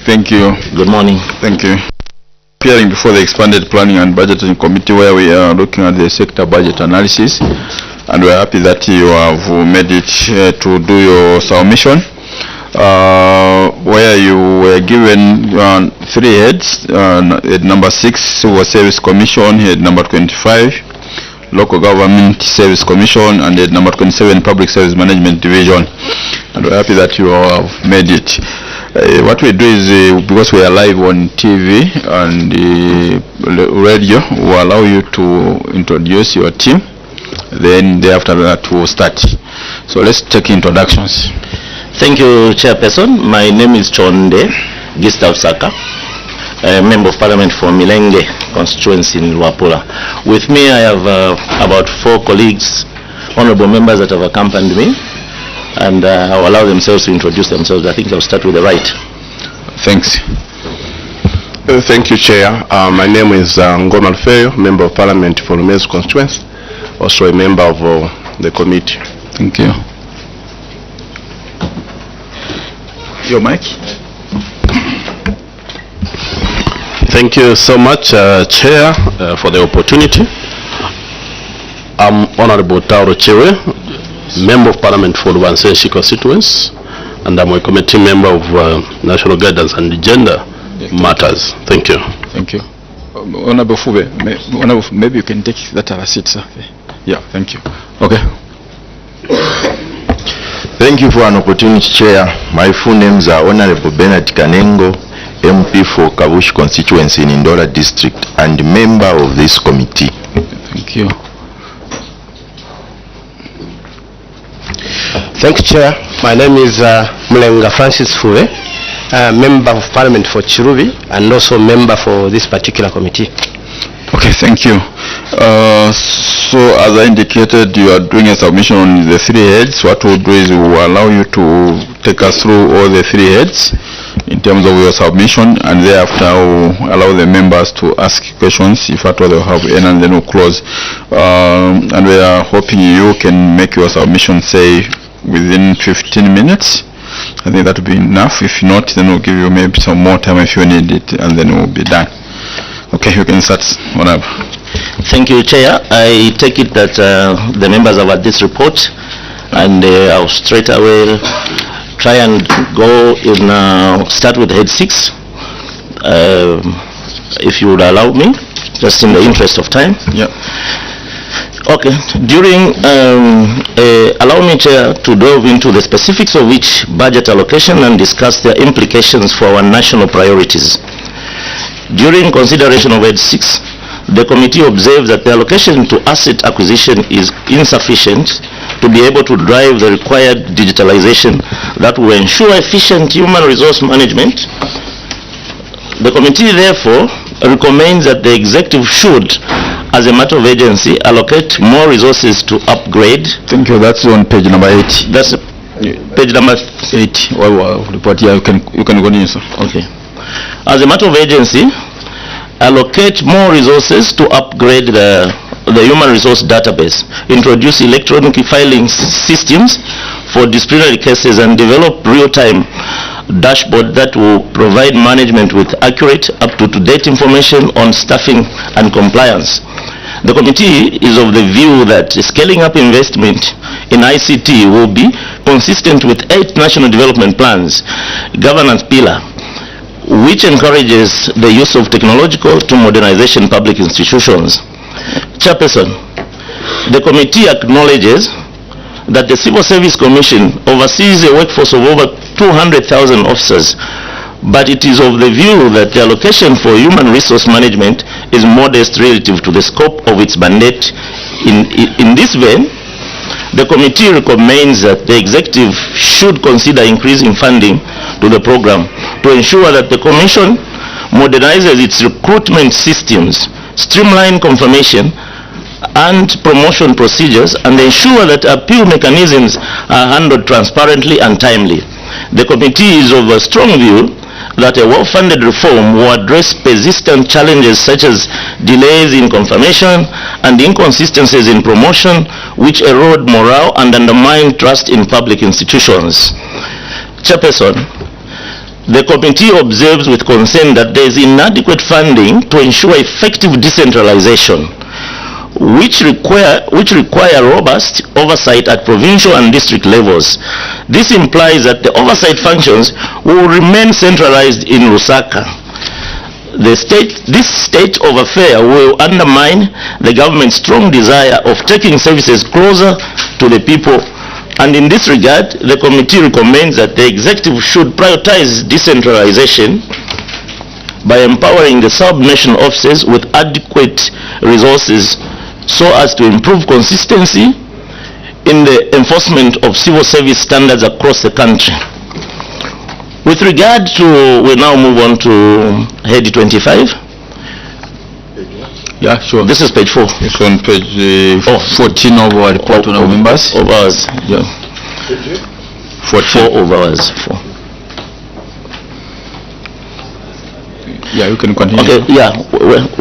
Thank you. Good morning. Thank you. Appearing before the Expanded Planning and Budgeting Committee, where we are looking at the sector budget analysis, and we're happy that you have made it to do your submission, where you were given 3 heads. Head number 6, Civil Service Commission; head number 25, Local Government Service Commission; and head number 27, Public Service Management Division. And we're happy that you have made it. What we do is, because we are live on TV and radio, we allow you to introduce your team. Then after that we'll start. So let's take introductions. Thank you, Chairperson. My name is Chonde Gista Osaka, a Member of Parliament for Milenge constituency in Luapula. With me I have about 4 colleagues, honorable members that have accompanied me, and I'll allow themselves to introduce themselves. I think I'll start with the right. Thanks. Thank you, Chair. My name is Ngoma Alfeyo, Member of Parliament for Lumezu constituency, also a member of the committee. Thank you. Your mic. Thank you so much, Chair, for the opportunity. I'm Honorable Tauro Chewe, Member of Parliament for Lubansenshi constituency, and I'm a committee member of National Guidance and Gender Matters. Thank you. Thank you. Honorable Fube, maybe you can take that seat, sir. Yeah, thank you. Okay. Thank you for an opportunity, Chair. My full names are Honorable Bernard Kanengo, MP for Kabushi constituency in Indora district and member of this committee. Thank you. Thank you, Chair. My name is Mulenga Francis Fue, Member of Parliament for Chirubi and also member for this particular committee. Okay, thank you. So as I indicated, you are doing a submission on the 3 heads. What we'll do is we will allow you to take us through all the 3 heads in terms of your submission, and thereafter we'll allow the members to ask questions if at all they have any, and then we'll close. And we are hoping you can make your submission, say, within 15 minutes. I think that will be enough. If not, then we'll give you maybe some more time if you need it, and then we'll be done. Okay, you can start. Whatever. Thank you, Chair. I take it that the members have had this report, and I'll straight away try and go in, start with head 6, if you would allow me, just in the interest of time. Yeah. Okay. During, allow me, Chair, to delve into the specifics of each budget allocation and discuss their implications for our national priorities. During consideration of head 6, the committee observed that the allocation to asset acquisition is insufficient to be able to drive the required digitalization that will ensure efficient human resource management. The committee therefore recommends that the executive should, as a matter of urgency, allocate more resources to upgrade. Thank you. That's on page number 8. That's page number 8. Report. Yeah, you can go in, sir. Okay. As a matter of urgency, allocate more resources to upgrade the human resource database, introduce electronic filing systems for disciplinary cases, and develop real-time dashboard that will provide management with accurate, up-to-date information on staffing and compliance. The committee is of the view that scaling up investment in ICT will be consistent with 8 national development plans, governance pillar, which encourages the use of technological to modernization public institutions. Chairperson, the committee acknowledges that the Civil Service Commission oversees a workforce of over 200,000 officers, but it is of the view that the allocation for human resource management is modest relative to the scope of its mandate. In this vein, the committee recommends that the executive should consider increasing funding to the program to ensure that the commission modernizes its recruitment systems, streamline confirmation and promotion procedures, and ensure that appeal mechanisms are handled transparently and timely. The committee is of a strong view that a well-funded reform will address persistent challenges such as delays in confirmation and inconsistencies in promotion, which erode morale and undermine trust in public institutions. Chairperson, The committee observes with concern that there is inadequate funding to ensure effective decentralization, which require robust oversight at provincial and district levels. This implies that the oversight functions will remain centralized in Lusaka. This state of affair will undermine the government's strong desire of taking services closer to the people. And in this regard, the committee recommends that the executive should prioritize decentralization by empowering the sub-nation offices with adequate resources so as to improve consistency in the enforcement of civil service standards across the country. With regard to, we now move on to head 25. Yeah, sure. This is page 4. It's on page 14 of our report on our members. Of ours, yeah. 4 of ours. 4. Yeah, you can continue. Okay, yeah.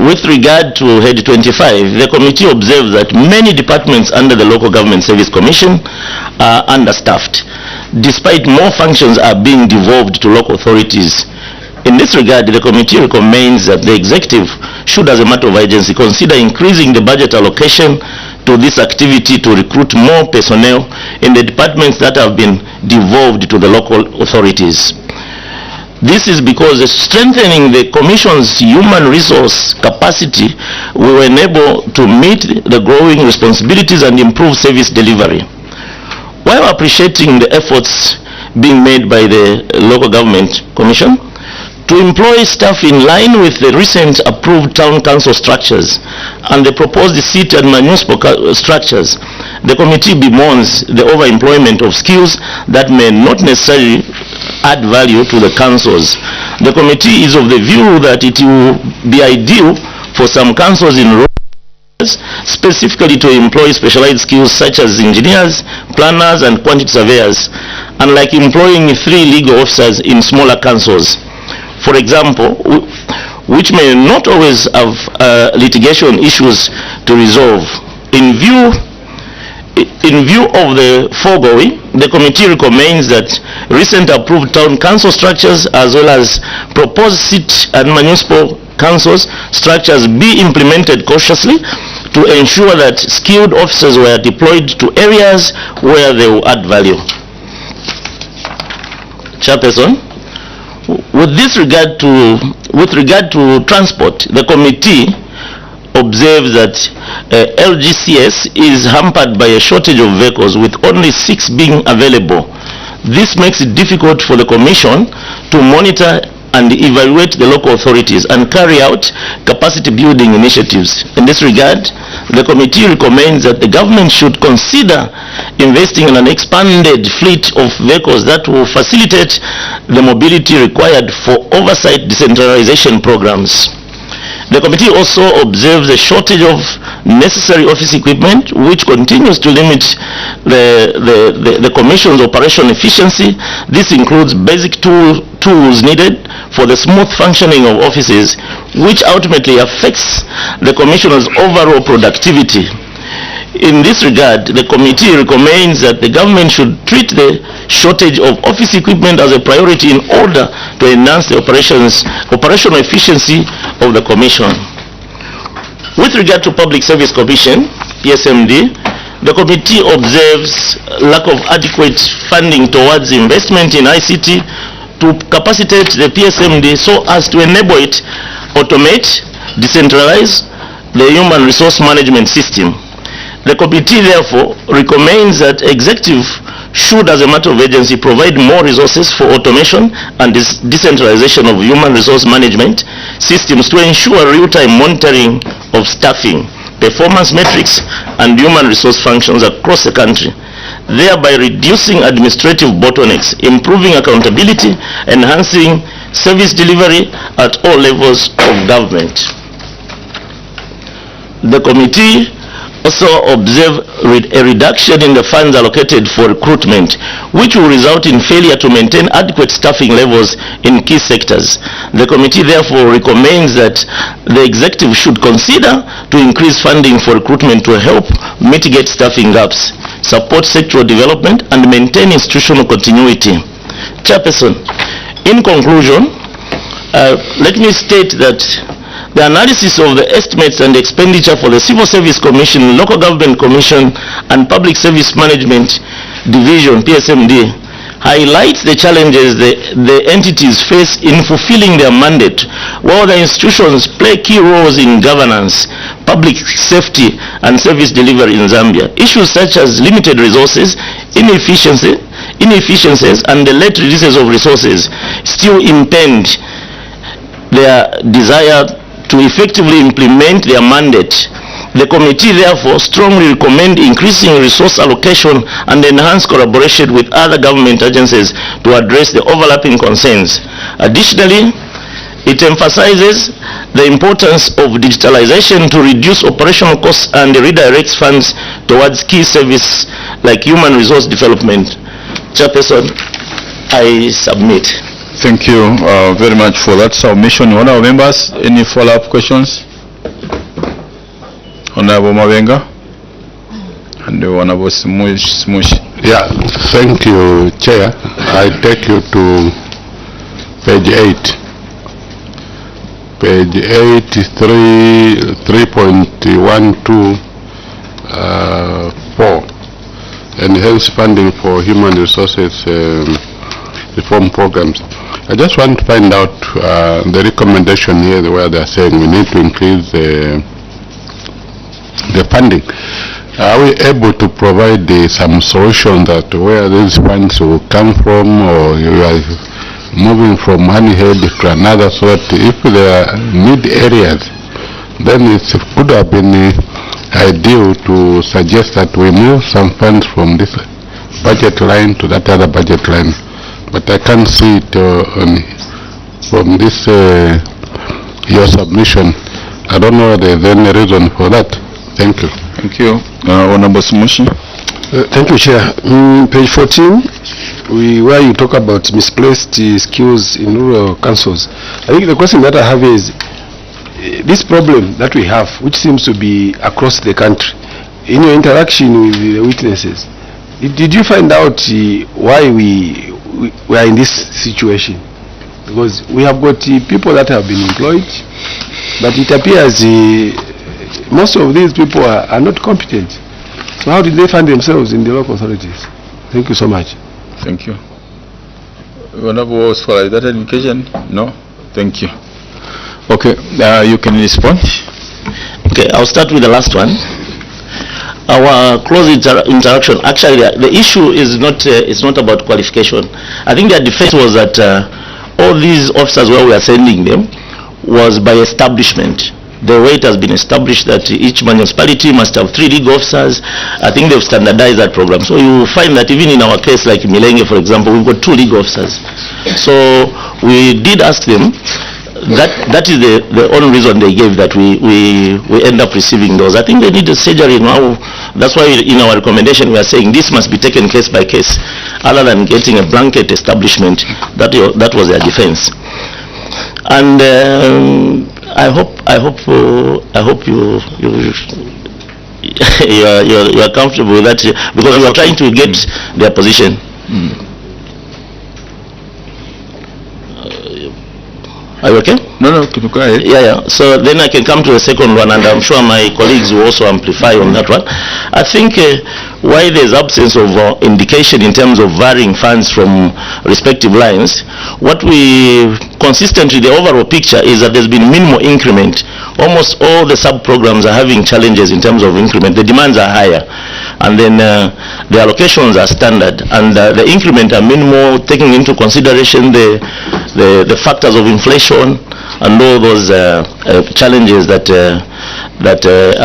With regard to head 25, the committee observes that many departments under the Local Government Service Commission are understaffed, despite more functions are being devolved to local authorities. In this regard, the committee recommends that the executive should, as a matter of urgency, consider increasing the budget allocation to this activity to recruit more personnel in the departments that have been devolved to the local authorities. This is because strengthening the Commission's human resource capacity will enable to meet the growing responsibilities and improve service delivery. While appreciating the efforts being made by the Local Government Commission to employ staff in line with the recent approved town council structures and the proposed seat and municipal structures, the committee bemoans the overemployment of skills that may not necessarily add value to the councils. The committee is of the view that it will be ideal for some councils in rural areas specifically to employ specialized skills such as engineers, planners, and quantity surveyors, unlike employing 3 legal officers in smaller councils, for example, which may not always have litigation issues to resolve. In view of the foregoing, the committee recommends that recent approved town council structures as well as proposed seat and municipal councils structures be implemented cautiously to ensure that skilled officers were deployed to areas where they will add value. Chairperson, with regard to transport, the committee observes that LGCS is hampered by a shortage of vehicles, with only 6 being available. This makes it difficult for the Commission to monitor and evaluate the local authorities and carry out capacity building initiatives. In this regard, the committee recommends that the government should consider investing in an expanded fleet of vehicles that will facilitate the mobility required for oversight decentralization programs. The committee also observes a shortage of necessary office equipment, which continues to limit the Commission's operation efficiency. This includes basic tools needed for the smooth functioning of offices, which ultimately affects the Commissioner's overall productivity. In this regard, the committee recommends that the government should treat the shortage of office equipment as a priority in order to enhance the operational efficiency of the Commission. With regard to Public Service Commission, PSMD, the committee observes lack of adequate funding towards investment in ICT to capacitate the PSMD so as to enable it automate, decentralize the human resource management system. The committee therefore recommends that executive should, as a matter of urgency, provide more resources for automation and decentralization of human resource management systems to ensure real-time monitoring of staffing, performance metrics, and human resource functions across the country, thereby reducing administrative bottlenecks, improving accountability, enhancing service delivery at all levels of government. The committee also observe a reduction in the funds allocated for recruitment, which will result in failure to maintain adequate staffing levels in key sectors. The committee therefore recommends that the executive should consider to increase funding for recruitment to help mitigate staffing gaps, support sectoral development, and maintain institutional continuity. Chairperson, In conclusion, let me state that the analysis of the estimates and expenditure for the Civil Service Commission, Local Government Commission, and Public Service Management Division, PSMD, highlights the challenges the entities face in fulfilling their mandate, while the institutions play key roles in governance, public safety, and service delivery in Zambia. Issues such as limited resources, inefficiencies, and the late releases of resources still impede their desire to effectively implement their mandate. The committee therefore strongly recommend increasing resource allocation and enhanced collaboration with other government agencies to address the overlapping concerns. Additionally, it emphasizes the importance of digitalization to reduce operational costs and redirects funds towards key services like human resource development. Chairperson, I submit. Thank you very much for that submission. Honorable members, any follow-up questions? Honorable Mabenga and Honorable Smush. Yeah, thank you, Chair. I take you to page 8. Page 8, 3.124, enhanced funding for human resources reform programs. I just want to find out the recommendation here where they are saying we need to increase the funding. Are we able to provide some solution that where these funds will come from, or you are moving from one head to another, so that if there are need areas, then it could have been ideal to suggest that we move some funds from this budget line to that other budget line. But I can't see it from this your submission. I don't know whether there's any reason for that. Thank you. Thank you. Honorable Smushi. Thank you, Chair. Page 14, where you talk about misplaced skills in rural councils. I think the question that I have is, this problem that we have, which seems to be across the country, in your interaction with the witnesses, did you find out why we are in this situation? Because we have got people that have been employed, but it appears most of these people are not competent. So how did they find themselves in the local authorities? Thank you so much. Thank you. Honorable for that education? No? Thank you. Okay, you can respond. Okay, I'll start with the last one. Our close interaction, actually the issue is not about qualification. I think their defense was that all these officers where we are sending them was by establishment. The way it has been established that each municipality must have 3 league officers. I think they've standardized that program. So you find that even in our case, like Milenge, for example, we've got 2 league officers. So we did ask them, that is the only reason they gave, that we end up receiving those. I think they need a surgery now. That's why in our recommendation we are saying this must be taken case by case, other than getting a blanket establishment. That was their defense. And I hope you are comfortable with that, because we are trying to get their position. Are you okay? No, go ahead. Yeah. So then I can come to the second one, and I'm sure my colleagues will also amplify on that one. I think why there's absence of indication in terms of varying funds from respective lines, what we consistently, the overall picture is that there's been minimal increment. Almost all the sub-programs are having challenges in terms of increment. The demands are higher, and then the allocations are standard, and the increment are minimal, taking into consideration the factors of inflation and all those challenges that are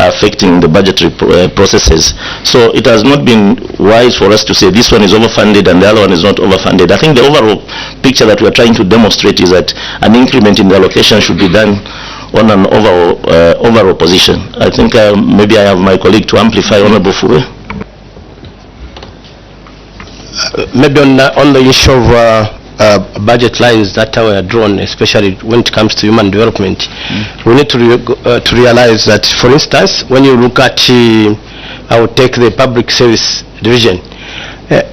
affecting the budgetary processes. So it has not been wise for us to say this one is overfunded and the other one is not overfunded. I think the overall picture that we are trying to demonstrate is that an increment in the allocation should be done on an overall position. I think maybe I have my colleague to amplify. Honorable Fure. Maybe on the issue of budget lines that were drawn, especially when it comes to human development, we need to realize that, for instance, when you look at, I would take the public service division,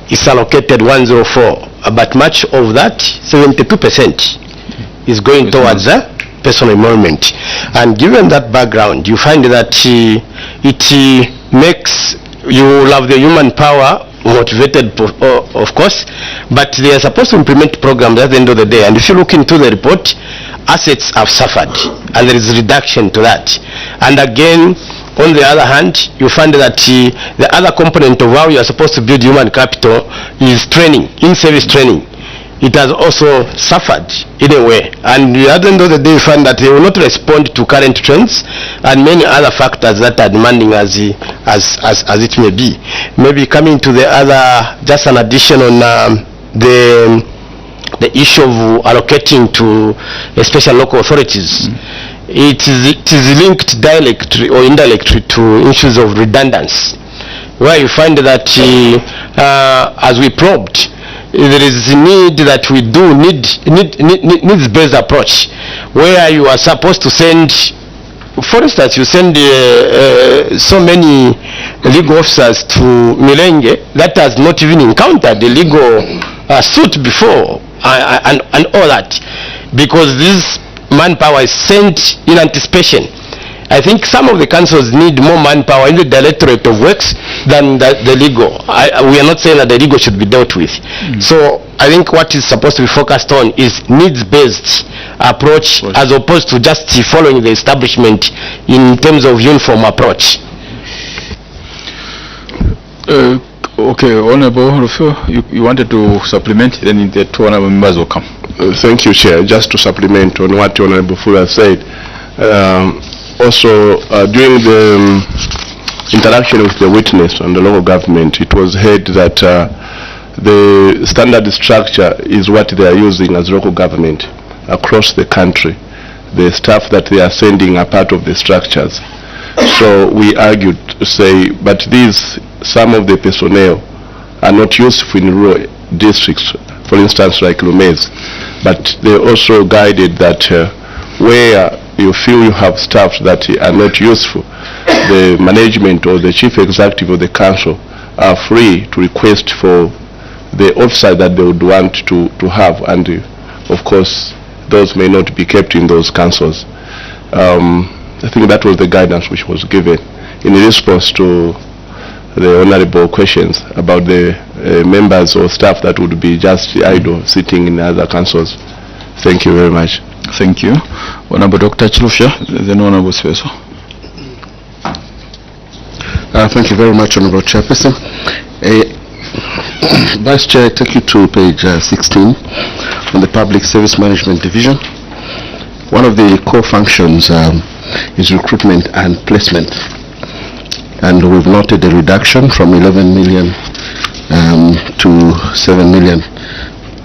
is allocated 104, but much of that, 72%, is going towards personal emolument. And given that background, you find that it makes you love the human power motivated, of course, but they are supposed to implement programs at the end of the day. And if you look into the report, assets have suffered, and there is reduction to that. And again, on the other hand, you find that the other component of how you are supposed to build human capital is training, in-service training. It has also suffered in a way, and at the end of the day, you find that they will not respond to current trends and many other factors that are demanding as it may be. Maybe coming to the other, just an addition on the issue of allocating to especially local authorities. It is linked directly or indirectly to issues of redundancy, where you find that as we probed, there is a need that we do needs-based approach, where you are supposed to send, for instance, you send so many legal officers to Milenge that has not even encountered the legal suit before and all that, because this manpower is sent in anticipation. I think some of the councils need more manpower in the Directorate of Works than the legal. We are not saying that the legal should be dealt with. So I think what is supposed to be focused on is needs-based approach as opposed to just following the establishment in terms of uniform approach. Okay, Honorable Rufio, you wanted to supplement, then the two honorable members will come. Thank you, Chair. Just to supplement on what Honorable Fuller said, also during the interaction with the witness and the local government, it was heard that the standard structure is what they are using as local government across the country. The staff that they are sending are part of the structures. So we argued to say, but these, some of the personnel are not useful in rural districts, for instance like Lumez, but they also guided that where you feel you have staff that are not useful, the management or the chief executive of the council are free to request for the officer that they would want to have, and of course those may not be kept in those councils. I think that was the guidance which was given in response to the honorable questions about the members or staff that would be just idle sitting in other councils. Thank you very much. Thank you. Honorable Dr. Chilufya, then Honorable Speso. Thank you very much, Honorable Chairperson. Vice Chair, I take you to page 16 on the Public Service Management Division. One of the core functions is recruitment and placement. And we've noted a reduction from 11 million to 7 million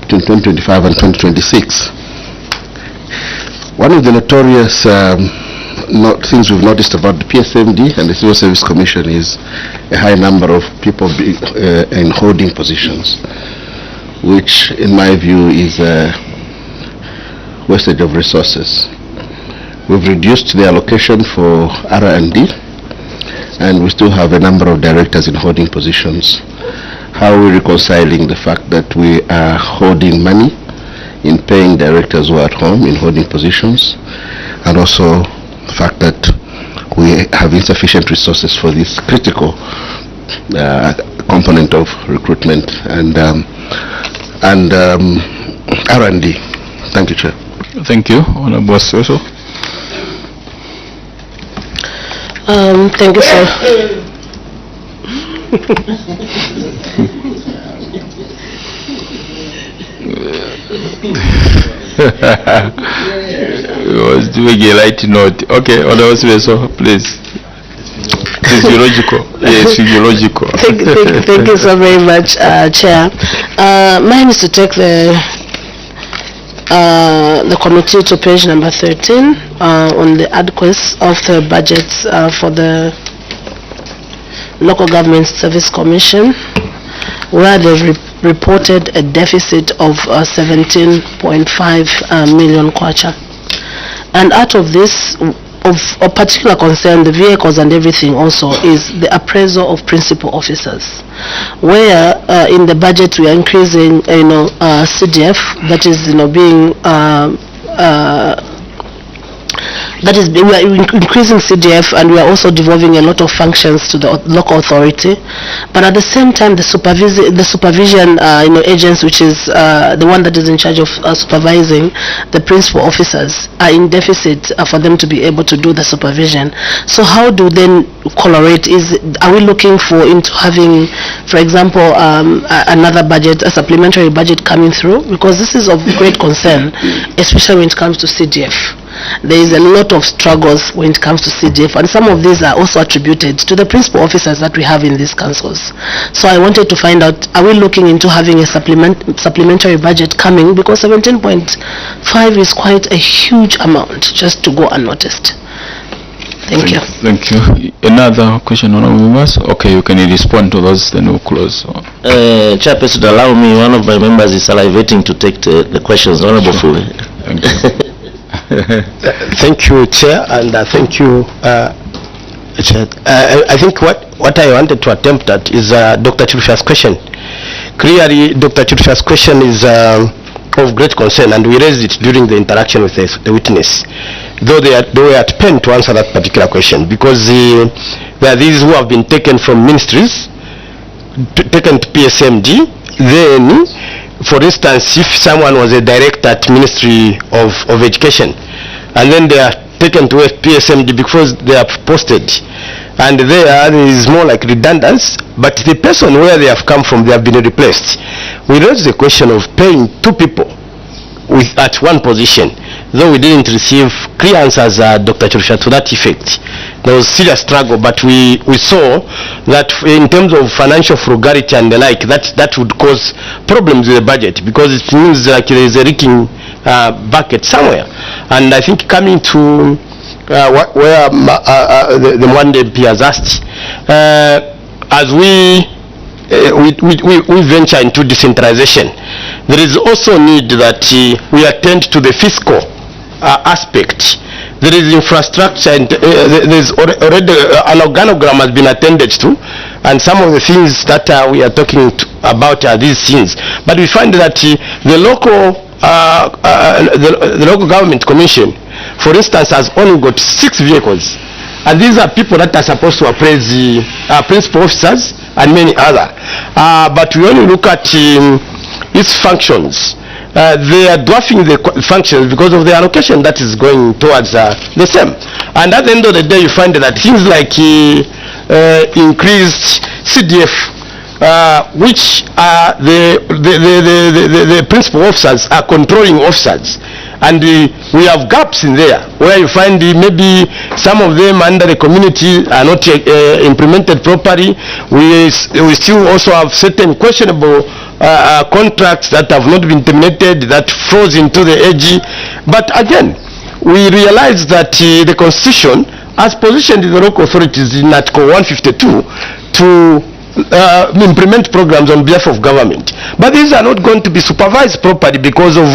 between 2025 and 2026. One of the notorious things we've noticed about the PSMD and the Civil Service Commission is a high number of people in holding positions, which in my view is a wastage of resources. We've reduced the allocation for R&D, and we still have a number of directors in holding positions. How are we reconciling the fact that we are holding money in paying directors who are at home in holding positions, and also the fact that we have insufficient resources for this critical component of recruitment and R&D? Thank you, Chair. Thank you. Honorable Speso. Thank you, sir. I was doing a light note. Okay, Honorable Speso, please. Physiological. Yes, physiological. Thank you so very much, Chair. Mine is to take the committee to page number 13 on the adequacy of the budgets for the Local Government Service Commission, where they've reported a deficit of 17.5 million kwacha. And out of this, of particular concern, the vehicles and everything also, is the appraisal of principal officers, where in the budget we are increasing, CDF, that is, being we are increasing CDF, and we are also devolving a lot of functions to the local authority. But at the same time, the supervision agents, which is the one that is in charge of supervising the principal officers, are in deficit for them to be able to do the supervision. So how do then correlate? Are we looking into having, for example, another budget, a supplementary budget coming through? Because this is of great concern, especially when it comes to CDF. There is a lot of struggles when it comes to CDF, and some of these are also attributed to the principal officers that we have in these councils. So I wanted to find out, are we looking into having a supplementary budget coming? Because 17.5 is quite a huge amount just to go unnoticed. Thank you. Thank you. Another question, honorable members? Okay, you can respond to those, then we'll close. Chairperson, allow me, one of my members is salivating to take the questions. Honorable Fule. Thank you. Thank you, Chair, and thank you, Chair. I think what I wanted to attempt at is Dr. Chirufya's question. Clearly, Dr. Chirufya's question is of great concern, and we raised it during the interaction with the witness, though they were at pain to answer that particular question, because there are these who have been taken from ministries, taken to PSMD, then, for instance, if someone was a director at Ministry of Education, and then they are taken to PSMD because they are posted, and there is more like redundancy, but the person where they have come from, they have been replaced. We raised the question of paying two people at one position, though we didn't receive clear answers, Dr. Chirufya, to that effect. There was serious struggle, but we saw that in terms of financial frugality and the like, that would cause problems with the budget, because it means like there is a leaking bucket somewhere. And I think coming to where the one MP has asked, as we venture into decentralization, there is also need that we attend to the fiscal aspect. There is infrastructure, and there's already an organogram has been attended to, and some of the things that we are talking about are these things. But we find that the local government commission, for instance, has only got 6 vehicles, and these are people that are supposed to appraise the principal officers and many other. But we only look at its functions. They are dwarfing the functions because of the allocation that is going towards the same. And at the end of the day, you find that things like increased CDF, which are the principal officers are controlling officers. And we have gaps in there where you find maybe some of them under the community are not implemented properly. We still also have certain questionable contracts that have not been terminated, that falls into the AG. But again, we realize that the Constitution has positioned the local authorities in Article 152 to implement programs on behalf of government. But these are not going to be supervised properly because of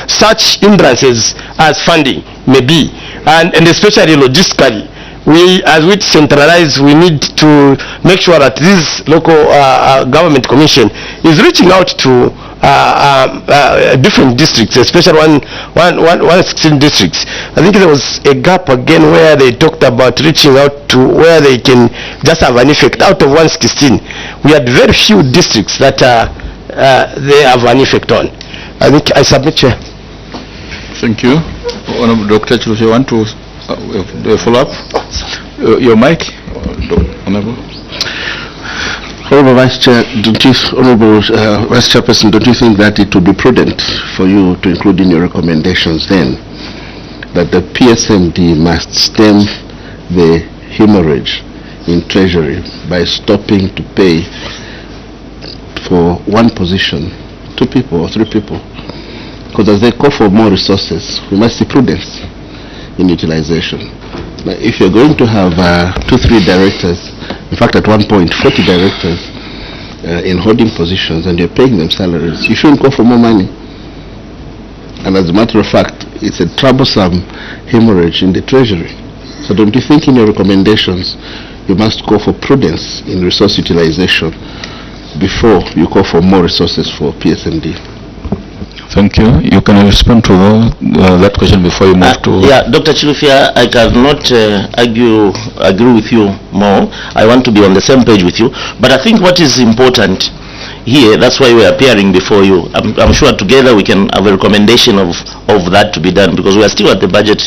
such hindrances as funding may be, and especially logistically. As we centralize, we need to make sure that this local government commission is reaching out to different districts, especially 116 districts. I think there was a gap again where they talked about reaching out to where they can just have an effect. Out of 116, we had very few districts that they have an effect on. I think I submit, Chair. Thank you. Honorable Dr. Chirufya, you want to do a follow-up? Your mic? Honorable. Honorable Vice Chair, Honorable Vice Chairperson, don't you think that it would be prudent for you to include in your recommendations then that the PSMD must stem the hemorrhage in Treasury by stopping to pay for one position, 2 people or 3 people? Because as they call for more resources, we must see prudence in utilization. Now, if you're going to have 2-3 directors, in fact at one point 40 directors in holding positions, and you're paying them salaries, you shouldn't go for more money. And as a matter of fact, it's a troublesome hemorrhage in the Treasury. So don't you think in your recommendations you must call for prudence in resource utilization before you call for more resources for PSND? Thank you. You can respond to that question before you move to... Yeah, Dr. Chilufya, I cannot agree with you more. I want to be on the same page with you. But I think what is important here, that's why we are appearing before you. I'm sure together we can have a recommendation of that to be done, because we are still at the budget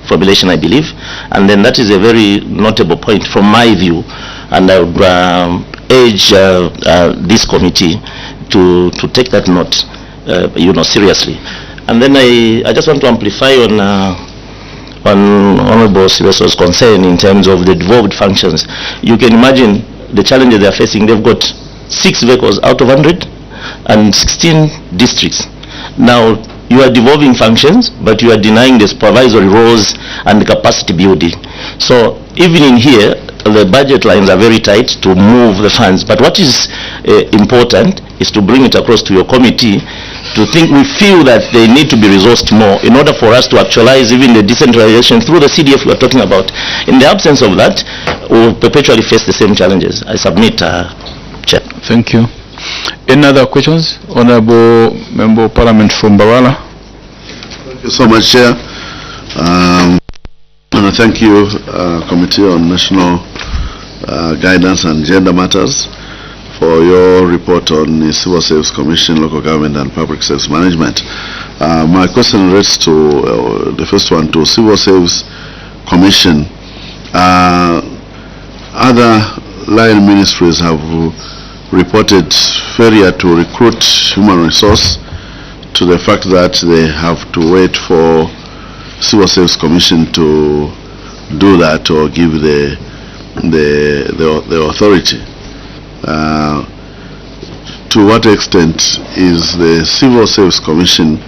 formulation, I believe. And then that is a very notable point from my view. And I would urge this committee to take that note, seriously. And then I just want to amplify on Honorable Silveso's concern in terms of the devolved functions. You can imagine the challenges they are facing. They've got 6 vehicles out of 100 and 16 districts. Now, you are devolving functions, but you are denying the supervisory roles and the capacity building. So even in here, the budget lines are very tight to move the funds. But what is important is to bring it across to your committee to think we feel that they need to be resourced more in order for us to actualize even the decentralization through the CDF we are talking about. In the absence of that, we'll perpetually face the same challenges. I submit, Chair. Thank you. Any other questions? Honorable Member of Parliament from Bawala. Thank you so much, Chair. And thank you, Committee on National Guidance and Gender Matters, for your report on the Civil Service Commission, Local Government and Public Service Management. My question relates to the first one, to Civil Service Commission. Other line ministries have reported failure to recruit human resource, to the fact that they have to wait for Civil Service Commission to do that or give the authority. To what extent is the Civil Service Commission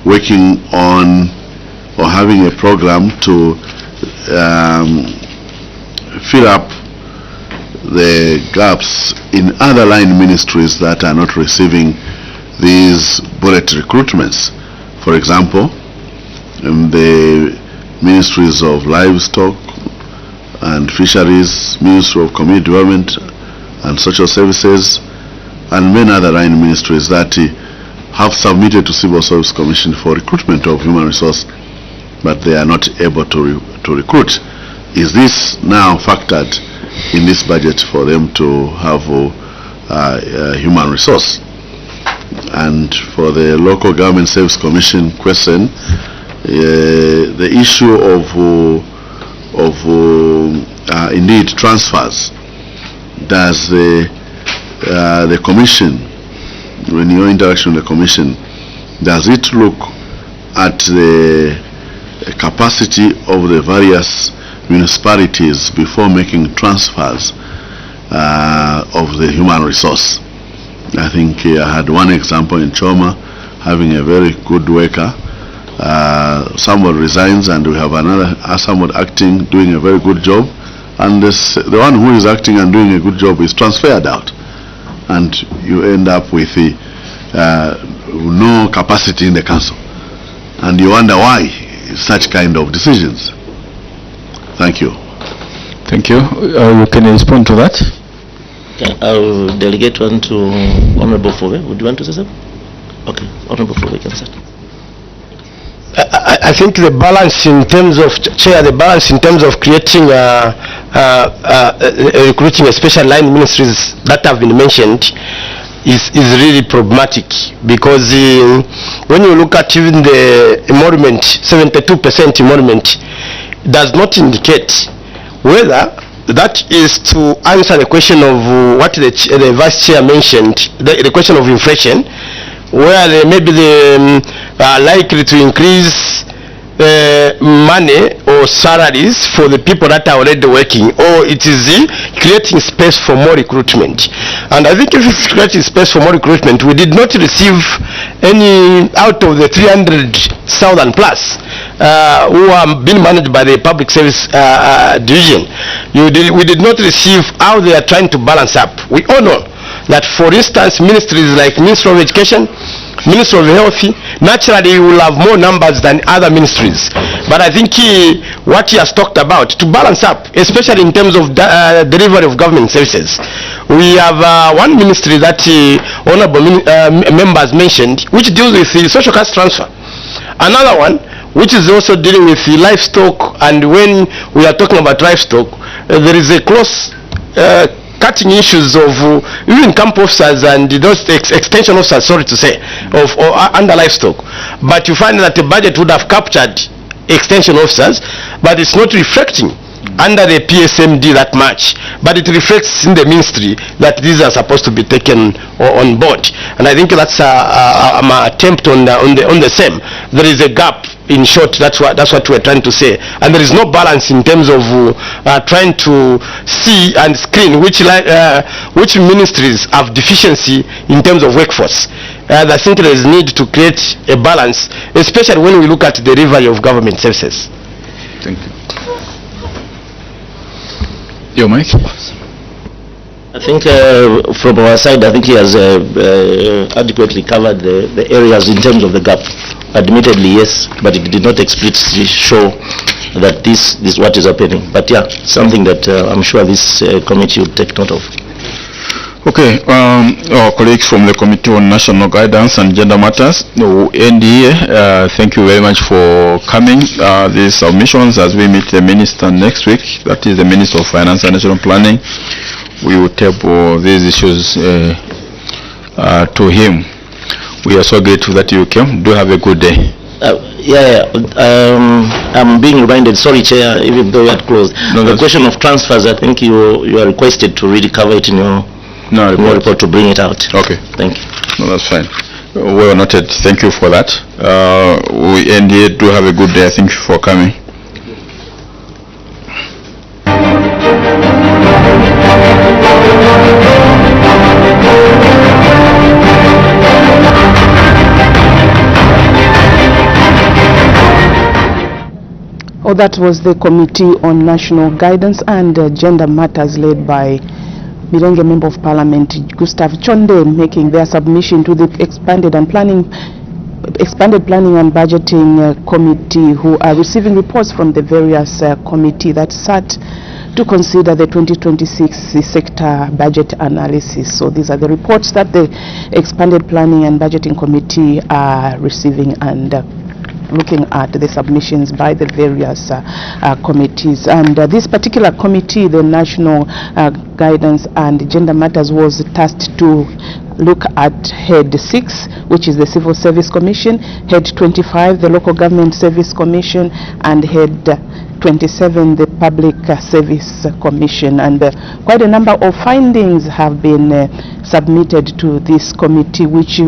working on or having a program to fill up the gaps in other line ministries that are not receiving these bullet recruitments? For example, in the ministries of livestock and fisheries, Ministry of Community Development and Social Services, and many other line ministries that have submitted to Civil Service Commission for recruitment of human resource, but they are not able to recruit. Is this now factored in this budget for them to have human resource? And for the Local Government Service Commission question, the issue of indeed transfers. Does the Commission, when your interaction with the Commission, does it look at the capacity of the various municipalities before making transfers of the human resource? I think I had one example in Choma, having a very good worker. Someone resigns and we have another someone acting, doing a very good job, and the one who is acting and doing a good job is transferred out, and you end up with no capacity in the council, and you wonder why such kind of decisions. Thank you. Thank you. Can you respond to that? Okay, I'll delegate one to Honorable Fove. Would you want to say something? Okay, Honorable Fove can start. I think the balance in terms of, Chair, the balance in terms of creating recruiting special line ministries that have been mentioned is really problematic, because when you look at even the emolument, 72% emolument does not indicate whether that is to answer the question of what the Vice Chair mentioned, the question of inflation, where maybe they are likely to increase money or salaries for the people that are already working, or it is creating space for more recruitment. And I think if it's creating space for more recruitment, we did not receive any out of the 300,000 plus who are being managed by the public service division. We did not receive how they are trying to balance up. We all know that, for instance, ministries like Ministry of Education, Ministry of Health, naturally you will have more numbers than other ministries. But I think what he has talked about, to balance up, especially in terms of delivery of government services, we have one ministry that honorable members mentioned, which deals with the social cash transfer. Another one, which is also dealing with the livestock, and when we are talking about livestock, there is a close cutting issues of even camp officers and those extension officers, sorry to say, of under livestock. But you find that the budget would have captured extension officers, but it's not reflecting under the PSMD that much, but it reflects in the ministry that these are supposed to be taken on board. And I think that's my attempt on the same. There is a gap. In short, that's what we're trying to say, and there is no balance in terms of trying to see and screen which ministries have deficiency in terms of workforce. I think there is need to create a balance, especially when we look at the delivery of government services. Thank you. Your mic. I think from our side, I think he has adequately covered the areas in terms of the gap. Admittedly, yes, but it did not explicitly show that this is what is happening. But yeah, something that I'm sure this committee will take note of. Okay, our colleagues from the Committee on National Guidance and Gender Matters, we'll end here. Thank you very much for coming. These submissions, as we meet the Minister next week, that is the Minister of Finance and National Planning, we will table these issues to him. We are so grateful that you came. Do have a good day. I'm being reminded, sorry Chair, even though you had closed, the question of transfers, I think you are requested to really cover it in your report to bring it out. Okay. Thank you. No, that's fine. Well noted. Thank you for that. We end here. Do have a good day. Thank you for coming. Oh, that was the Committee on National Guidance and Gender Matters led by Mirenge Member of Parliament Gustav Chonde, making their submission to the Expanded Planning and Budgeting Committee, who are receiving reports from the various committee that sat to consider the 2026 sector budget analysis. So these are the reports that the Expanded Planning and Budgeting Committee are receiving and looking at the submissions by the various committees. And this particular committee, the National Guidance and Gender Matters, was tasked to look at Head 6, which is the Civil Service Commission, Head 25, the Local Government Service Commission, and Head 27, the Public Service Commission. And quite a number of findings have been submitted to this committee, which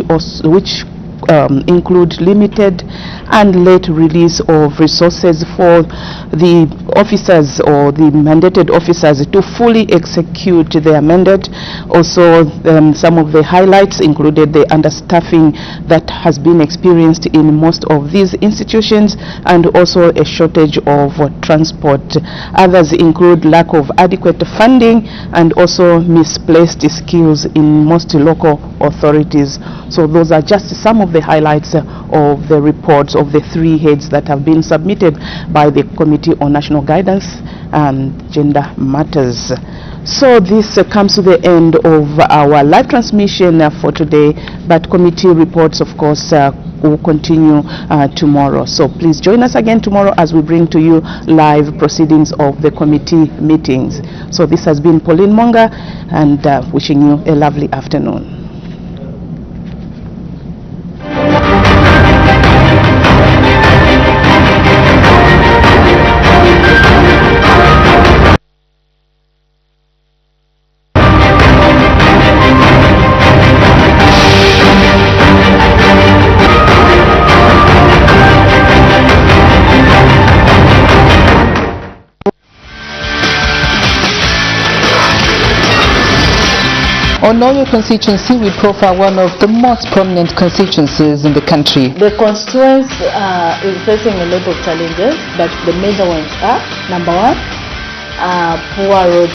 include limited and late release of resources for the officers or the mandated officers to fully execute their mandate. Also, some of the highlights included the understaffing that has been experienced in most of these institutions, and also a shortage of transport. Others include lack of adequate funding and also misplaced skills in most local authorities. So those are just some of the highlights of the reports of the three heads that have been submitted by the Committee on National Guidance and Gender Matters. So this comes to the end of our live transmission for today, but committee reports, of course, will continue tomorrow. So please join us again tomorrow as we bring to you live proceedings of the committee meetings. So this has been Pauline Monga, and wishing you a lovely afternoon. On Oyo constituency, we profile one of the most prominent constituencies in the country. The constituency is facing a lot of challenges, but the major ones are, number one, poor roads.